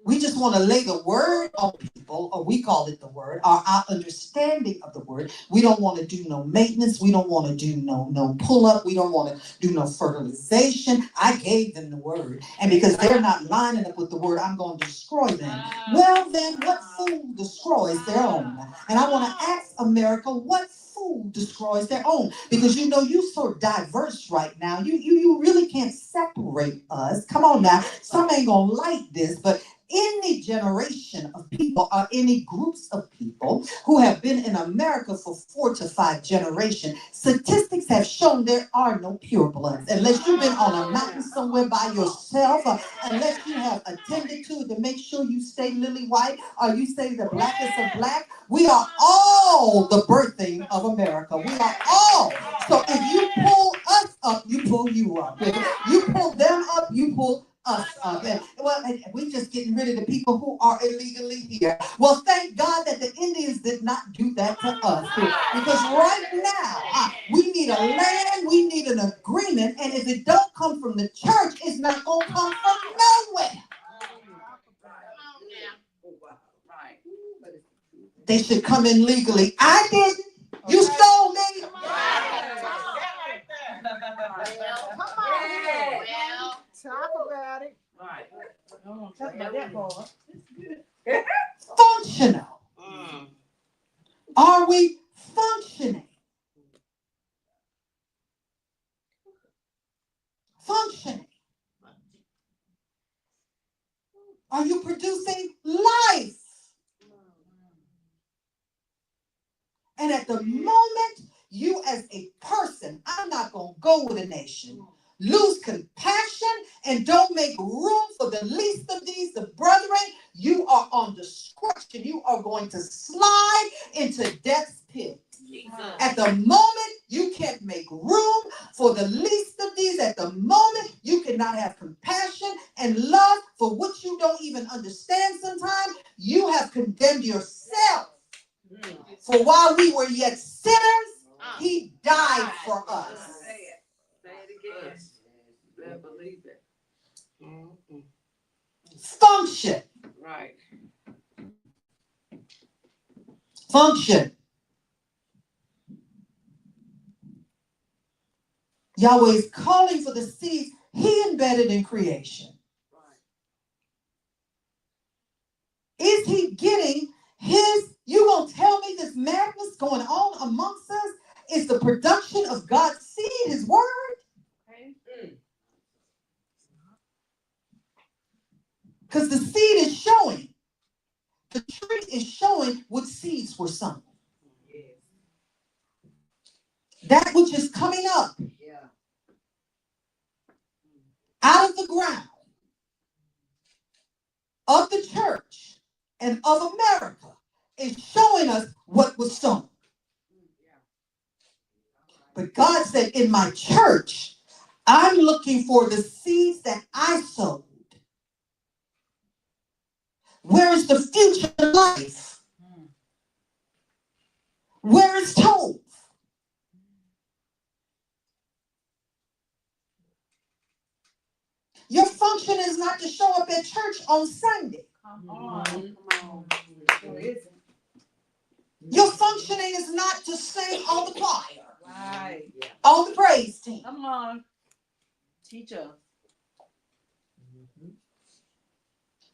We just want to lay the word on people, or we call it the word, or our understanding of the word. We don't want to do no maintenance. We don't want to do no pull-up. We don't want to do no fertilization. I gave them the word. And because they're not lining up with the word, I'm going to destroy them. Well, then, what fool destroys their own? And I want to ask America, what fool destroys their own? Because you know you're so diverse right now. You really can't separate us. Come on now. Some ain't going to like this, but any generation of people or any groups of people who have been in America for 4 to 5 generations, statistics have shown there are no purebloods. Unless you've been on a mountain somewhere by yourself, unless you have attended to make sure you stay lily white or you stay the blackest of black, we are all the birthing of America. We are all. So if you pull us up, you pull you up. If you pull them up, you pull us up. And we're just getting rid of the people who are illegally here. Well, thank God that the Indians did not do that to us. Because right now, we need a land, we need an agreement, and if it don't come from the church, it's not going to come from nowhere. They should come in legally. I didn't. You stole me. Talk about it. Right. Talk about that, boy. Functional. Are we functioning? Functioning. Are you producing life? at the moment you as a person, I'm not going to go with a nation, lose compassion and don't make room for the least of these, the brethren, you are on destruction. You are going to slide into death's pit. At the moment, you can't make room for the least of these. At the moment, you cannot have compassion and love for what you don't even understand sometimes. You have condemned yourself. For while we were yet sinners, he died for us. Say it again. Better believe it. Function. Right. Function. Yahweh is calling for the seeds he embedded in creation. Is he getting his, you gonna tell me this madness going on amongst us is the production of God's seed, his word? Because the seed is showing. The tree is showing what seeds were sown. That which is coming up out of the ground of the church and of America is showing us what was sown. But God said, in my church, I'm looking for the seeds that I sowed. Where is the future life? Where is Tov? Your function is not to show up at church on Sunday. Come on. Sure isn't. Your functioning is not to sing on the choir, Right. on the praise team. Come on. Teach us.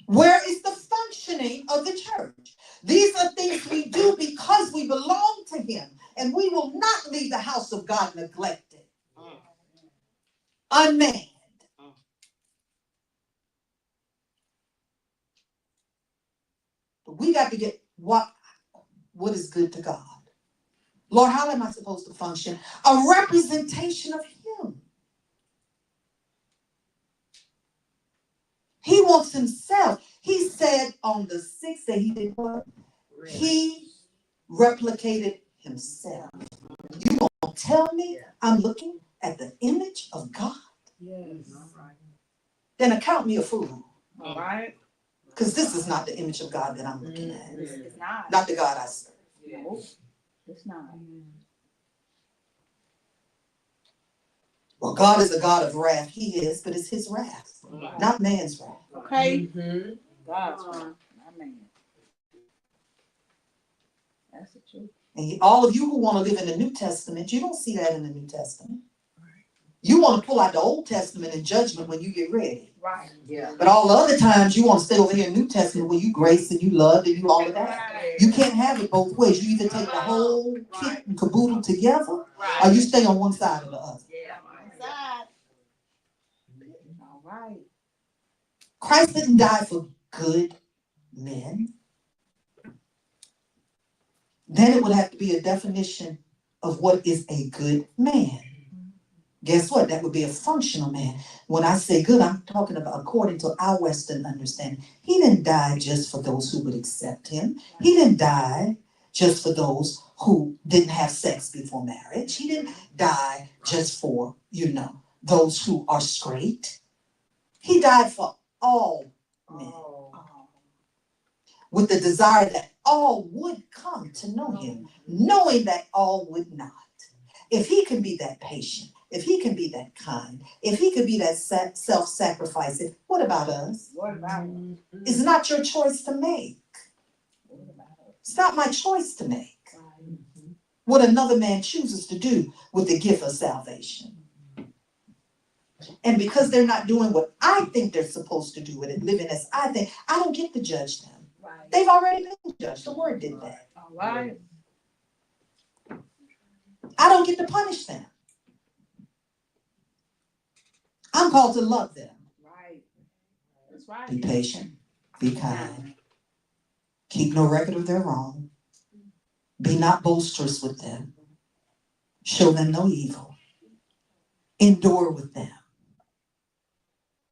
Where is the functioning of the church? These are things we do because we belong to him, and we will not leave the house of God neglected, unmanned. But we got to get what is good to God. Lord, how am I supposed to function? A representation of him. He wants himself. He said on the 6th day he did what? He replicated himself. You gonna tell me I'm looking at the image of God? Yes. Then account me a fool. All right. Because this is not the image of God that I'm looking at. It's not. Not the God I serve. No, it's not. Well, God is a God of wrath. He is, but it's his wrath, not man's wrath. Okay. Mm-hmm. God's word. I mean, that's the truth. And all of you who want to live in the New Testament, you don't see that in the New Testament. You want to pull out the Old Testament in judgment when you get ready. Right. Yeah. But all the other times you want to stay over here in New Testament where you grace and you love and you all of that. You can't have it both ways. You either take the whole kit and caboodle together or you stay on one side or the other. Yeah. Inside. All right. Christ didn't die for good men. Then it would have to be a definition of what is a good man. Guess what? That would be a functional man. When I say good, I'm talking about according to our Western understanding. He didn't die just for those who would accept him. He didn't die just for those who didn't have sex before marriage. He didn't die just for, those who are straight. He died for all men with the desire that all would come to know him, knowing that all would not. If he can be that patient, if he can be that kind, if he could be that self-sacrificing, what about us? What about it? It's not your choice to make. It's not my choice to make what another man chooses to do with the gift of salvation. And because they're not doing what I think they're supposed to do with it, living as I think, I don't get to judge them. Right. They've already been judged. The word did that. All right. I don't get to punish them. I'm called to love them. Right. That's right. Be patient. Be kind. Keep no record of their wrong. Be not boisterous with them. Show them no evil. Endure with them.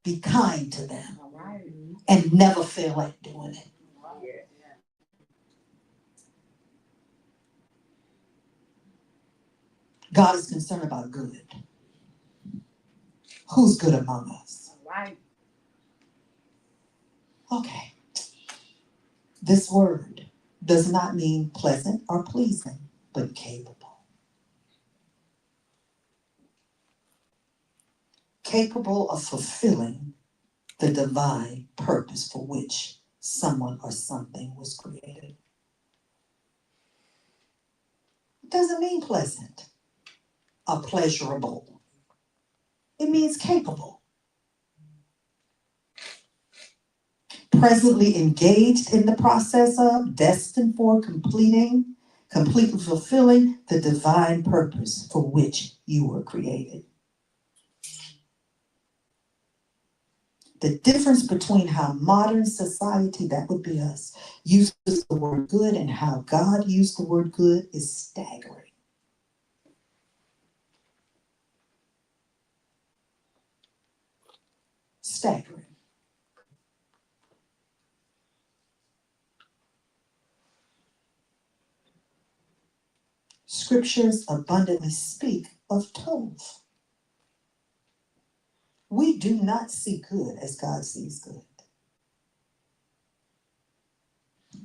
Be kind to them. All right. And never feel at doing it. God is concerned about good. Who's good among us? All right. Okay. This word does not mean pleasant or pleasing, but capable. Capable of fulfilling the divine purpose for which someone or something was created. It doesn't mean pleasant or pleasurable. It means capable. Presently engaged in the process of, destined for completely fulfilling the divine purpose for which you were created. The difference between how modern society, that would be us, uses the word good and how God used the word good is staggering. Staggering. Scriptures abundantly speak of tov. We do not see good as God sees good.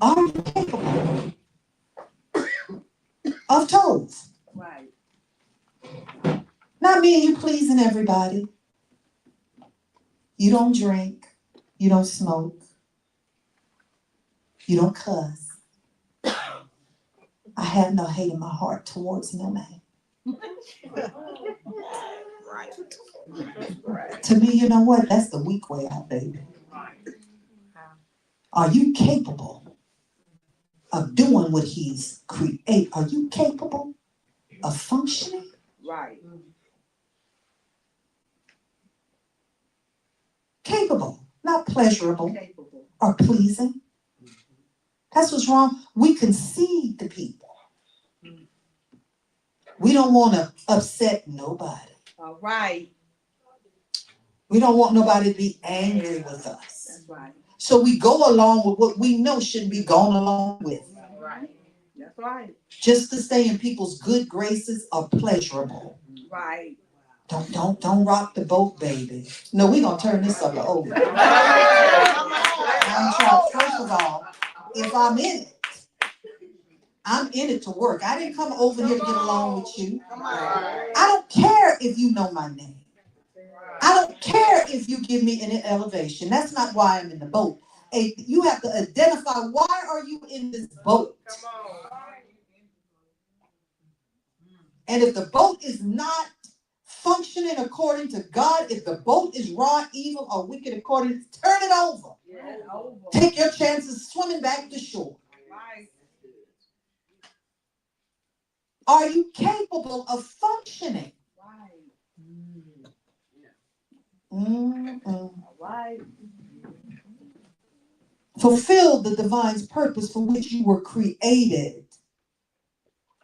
Are you capable of tov? Right. Not me and you pleasing everybody. You don't drink. You don't smoke. You don't cuss. I have no hate in my heart towards no man. To me, you know what? That's the weak way out, baby. Are you capable of doing what he's created? Are you capable of functioning? Right. Capable, not pleasurable Capable. or pleasing. That's what's wrong. We concede to people. We don't want to upset nobody. All right. We don't want nobody to be angry with us. That's right. So we go along with what we know shouldn't be going along with. Right. That's right. Just to stay in people's good graces are pleasurable. Right. Don't rock the boat, baby. No, we're gonna turn this sucker over. First of all, if I'm in it, I'm in it to work. I didn't come over here to get along with you. I don't care if you know my name. I don't care if you give me an elevation. That's not why I'm in the boat. You have to identify, why are you in this boat? And if the boat is not functioning according to God, if the boat is raw, evil, or wicked according, turn it over. Yeah, over. Take your chances swimming back to shore. Right. Are you capable of functioning? Right. Mm-mm. All right. Fulfill the divine purpose for which you were created.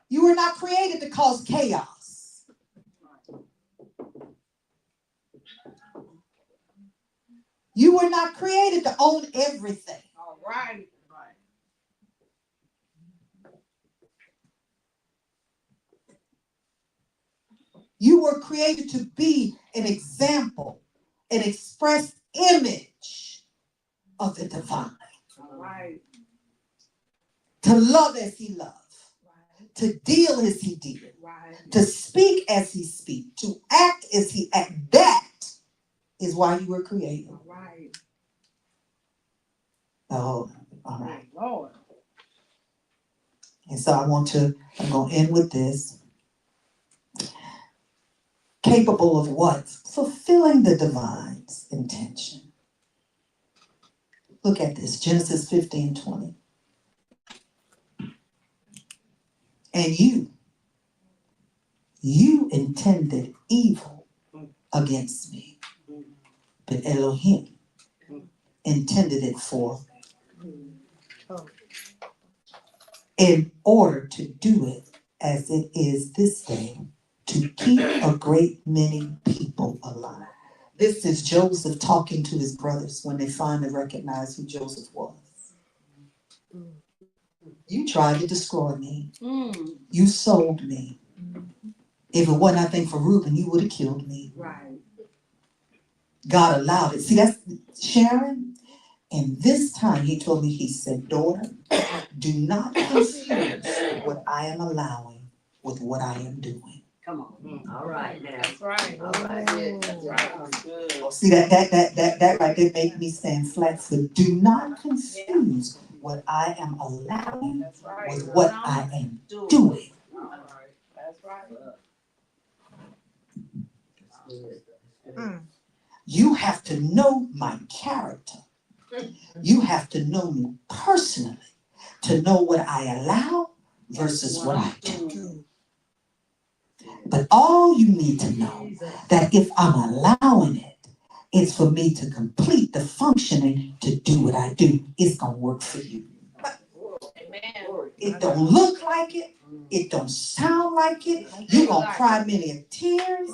You were not created to cause chaos. You were not created to own everything. All right. You were created to be an example, an express image of the divine. All right. To love as he loved. Right. To deal as he did. Right. To speak as he speak. To act as he act. That is why you were created. All right. Oh, all right. Lord. And so I'm going to end with this. Capable of what? Fulfilling the divine's intention. Look at this, Genesis 15:20. And you intended evil against me, but Elohim intended it for in order to do it as it is this day, to keep a great many people alive. This is Joseph talking to his brothers when they finally recognized who Joseph was. You tried to destroy me. You sold me. If it wasn't, I think, for Reuben, you would have killed me. Right. God allowed it. See, that's Sharon. And this time he told me, he said, daughter, do not confuse what I am allowing with what I am doing. Come on. All right now. That's right. All right. That's right. Oh, see, that right there made me stand flat foot. Do not confuse what I am allowing That's right. with what I am doing. That's right. You have to know my character. You have to know me personally to know what I allow versus what I do. But all you need to know that if I'm allowing it, it's for me to complete the functioning to do what I do. It's gonna work for you. Amen. It don't look like it. It don't sound like it. You're gonna cry many tears.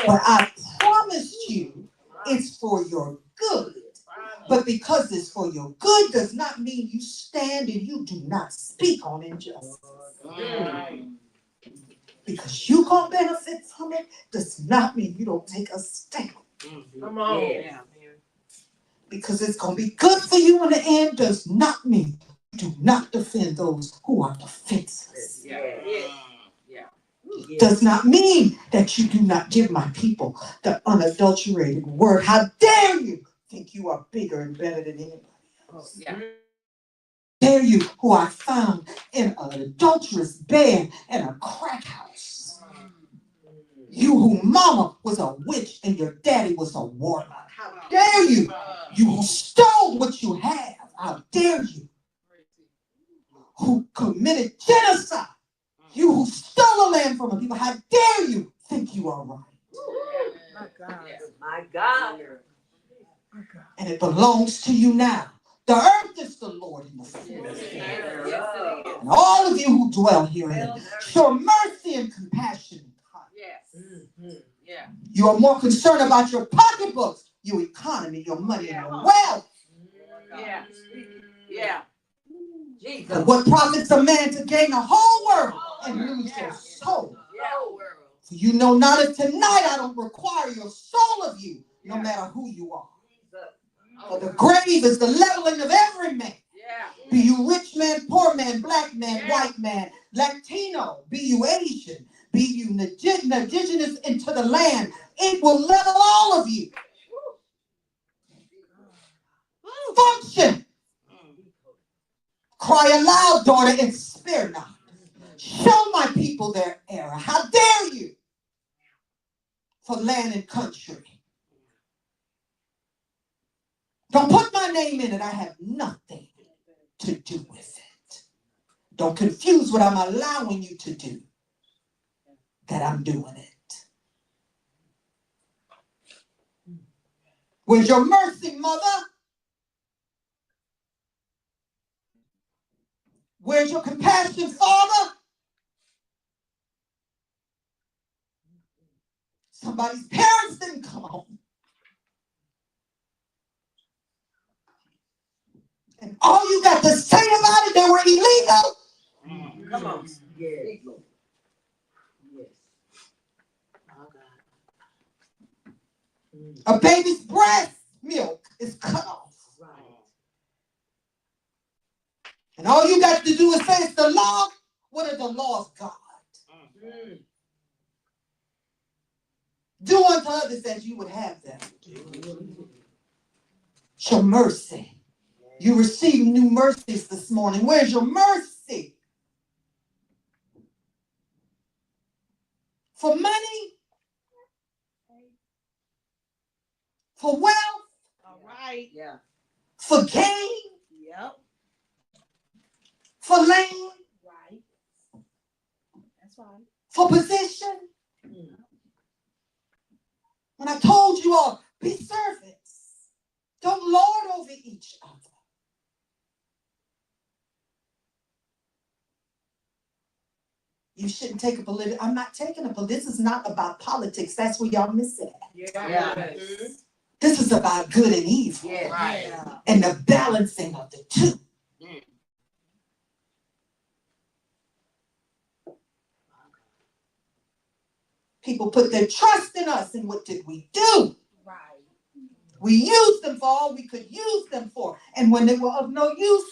But I promise you, it's for your good. But because it's for your good does not mean you stand and you do not speak on injustice. Because you gonna benefit from it does not mean you don't take a stand. Come on. Yeah. Because it's gonna be good for you in the end does not mean you do not defend those who are defenseless. Does not mean that you do not give my people the unadulterated word. How dare you think you are bigger and better than anybody else? Dare you who are found in an adulterous bed in a crack house. You who mama was a witch and your daddy was a warlock. How dare you? You who stole what you have. How dare you? Who committed genocide. You who stole a land from a people. How dare you think you are right? My God. My God. And it belongs to you now. The earth is the Lord and the fullness thereof. And all of you who dwell herein, show mercy and compassion. You are more concerned about your pocketbooks, your economy, your money, and your wealth. But what profits a man to gain the whole world and lose your soul? For you know not if tonight I don't require your soul of you, no matter who you are. For the grave is the leveling of every man. Be you rich man, poor man, black man, white man, Latino, be you Asian, be you indigenous into the land. It will level all of you. Function. Cry aloud, daughter, and spare not. Show my people their error. How dare you? For land and country. Don't put my name in it. I have nothing to do with it. Don't confuse what I'm allowing you to do, that I'm doing it. Where's your mercy, mother? Where's your compassion, father? Somebody's parents didn't come home. And all you got to say about it, they were illegal. Come on. Yes. A baby's breast milk is cut off. Right. And all you got to do is say it's the law. What are the laws, God? Do unto others as you would have them. Show mercy. You received new mercies this morning. Where's your mercy? For money? For wealth? All right. Yeah. For gain? Yep. For land? Right. That's right. For position? When I told you all, be servants. Don't lord over each other. You shouldn't take a political, I'm not taking a this is not about politics. That's where y'all miss it. Yes. This is about good and evil Yes. Right. and the balancing of the two. People put their trust in us, and what did we do? Right. We used them for all we could use them for. And when they were of no use,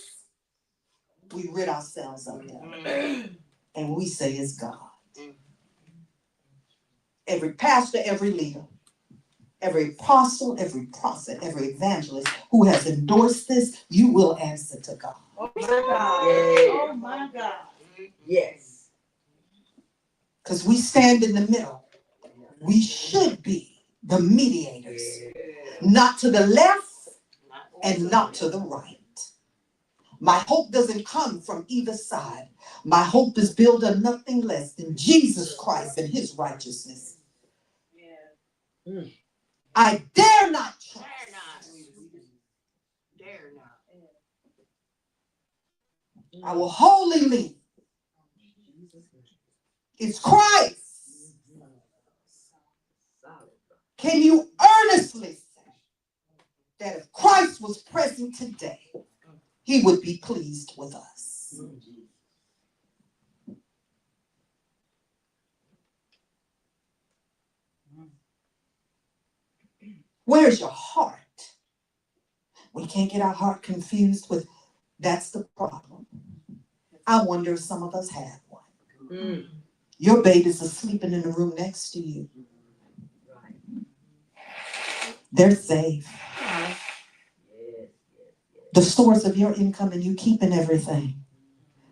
we rid ourselves of them. And we say it's God. Every pastor, every leader, every apostle, every prophet, every evangelist who has endorsed this, you will answer to God. Oh my God. Oh my God. Yes. Because we stand in the middle. We should be the mediators, not to the left and not to the right. My hope doesn't come from either side. My hope is built on nothing less than Jesus Christ and his righteousness. I dare not trust. Dare not. I will wholly lean. It's Christ. Can you earnestly say that if Christ was present today, he would be pleased with us? Where's your heart? We can't get our heart confused with, that's the problem. I wonder if some of us have one. Your babies are sleeping in the room next to you. They're safe. The source of your income and you keeping everything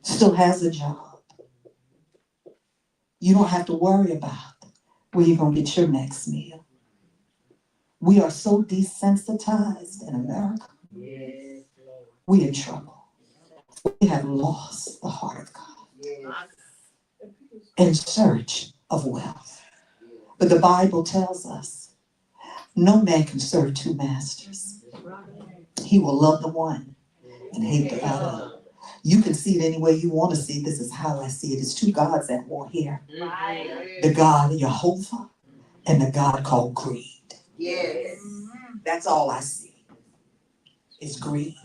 still has a job. You don't have to worry about where you're going to get your next meal. We are so desensitized in America. We're in trouble. We have lost the heart of God in search of wealth. But the Bible tells us no man can serve two masters. He will love the one and hate the other. You can see it any way you want to see it. This is how I see it. It's two gods at war here. The God Jehovah and the God called greed. Yes. That's all I see. It's greed.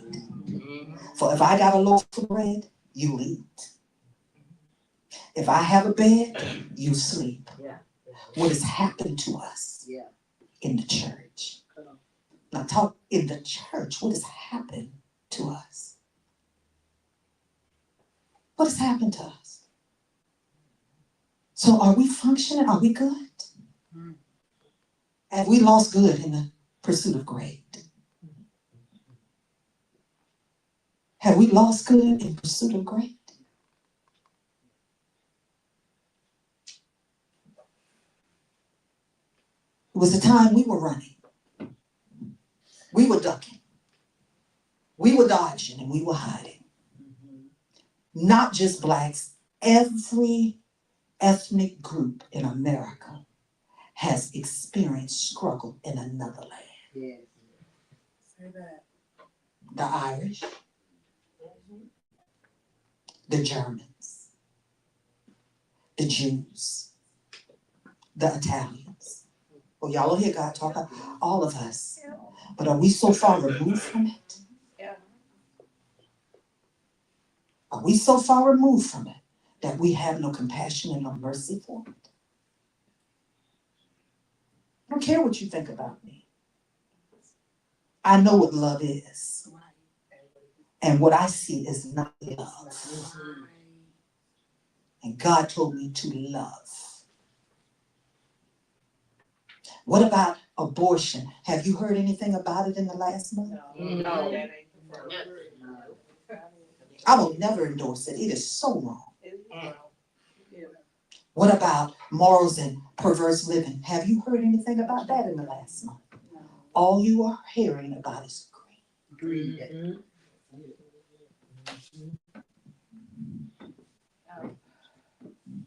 For if I got a loaf of bread, you eat. If I have a bed, you sleep. What has happened to us in the church? Now talk in the church. What has happened to us? What has happened to us? So are we functioning? Are we good? Have we lost good in the pursuit of great? Have we lost good in pursuit of great? It was a time we were running. We were ducking. We were dodging and we were hiding. Not just blacks, every ethnic group in America has experienced struggle in another land. The Irish, the Germans, the Jews, the Italians. Well, y'all will hear God talk about all of us. But are we so far removed from it? Are we so far removed from it that we have no compassion and no mercy for it? I don't care what you think about me. I know what love is. And what I see is not love. And God told me to love. What about abortion? Have you heard anything about it in the last month? No. I will never endorse it. It is so wrong. What about morals and perverse living? Have you heard anything about that in the last month? All you are hearing about is greed.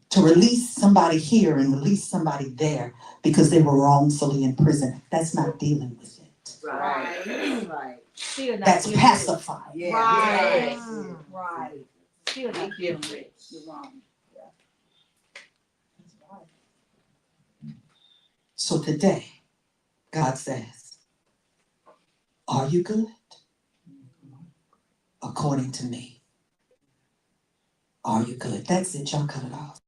To release somebody here and release somebody there because they were wrongfully in prison, that's not dealing with it. Right. Still not That's dealing pacified. Yeah. Right. Yes. Right. Still not dealing with it. You're wrong. So today, God says, are you good? According to me. Are you good? That's it. Y'all cut it off.